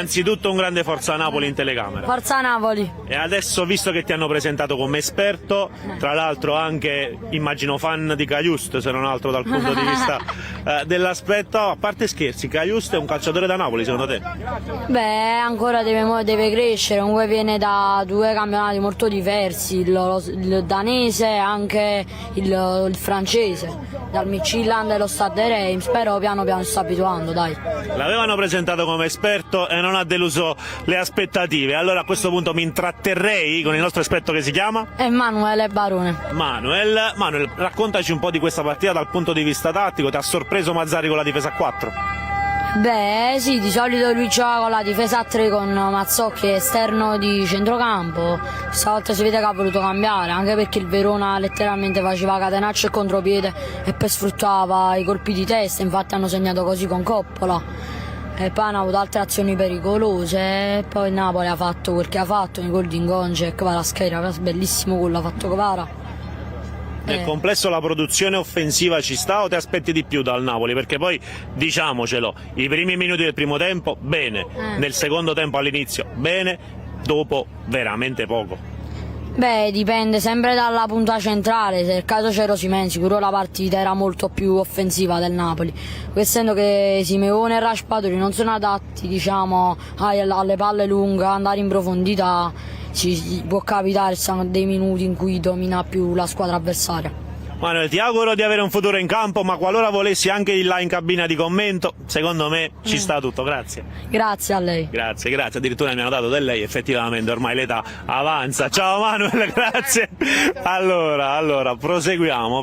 Anzitutto un grande forza Napoli in telecamera. Forza Napoli. E adesso, visto che ti hanno presentato come esperto, tra l'altro anche, immagino, fan di Cajuste, se non altro dal punto di vista dell'aspetto, a parte scherzi, Cajuste è un calciatore da Napoli, secondo te? Beh, ancora deve crescere, comunque viene da due campionati molto diversi, il danese e anche il francese, dal Midtjylland e lo Stade Reims, però piano piano si sta abituando, dai. L'avevano presentato come esperto e non ha deluso le aspettative, allora a questo punto mi intratterrei con il nostro esperto che si chiama? Emanuele Barone. Manuel, raccontaci un po' di questa partita dal punto di vista tattico, ti ha sorpreso Mazzarri con la difesa a 4? Beh sì, di solito lui gioca con la difesa a 3 con Mazzocchi esterno di centrocampo, stavolta si vede che ha voluto cambiare, anche perché il Verona letteralmente faceva catenaccio e contropiede e poi sfruttava i colpi di testa, infatti hanno segnato così con Coppola. E poi hanno avuto altre azioni pericolose e poi il Napoli ha fatto quel che ha fatto, i gol di Ngonge e Kvaratskhelia, bellissimo gol ha fatto Kvara. Nel complesso la produzione offensiva ci sta o ti aspetti di più dal Napoli? Perché poi, diciamocelo, i primi minuti del primo tempo bene, nel secondo tempo all'inizio bene, dopo veramente poco. Beh, dipende sempre dalla punta centrale, se nel caso c'era Osimhen sicuro la partita era molto più offensiva del Napoli, essendo che Simeone e Raspadori non sono adatti, diciamo, alle palle lunghe, andare in profondità, ci può capitare, sono dei minuti in cui domina più la squadra avversaria. Manuel, ti auguro di avere un futuro in campo, ma qualora volessi anche in là in cabina di commento, secondo me ci sta tutto, grazie. Grazie a lei. Grazie, addirittura mi hanno dato del lei, effettivamente ormai l'età avanza. Ciao Manuel, grazie. Allora, proseguiamo.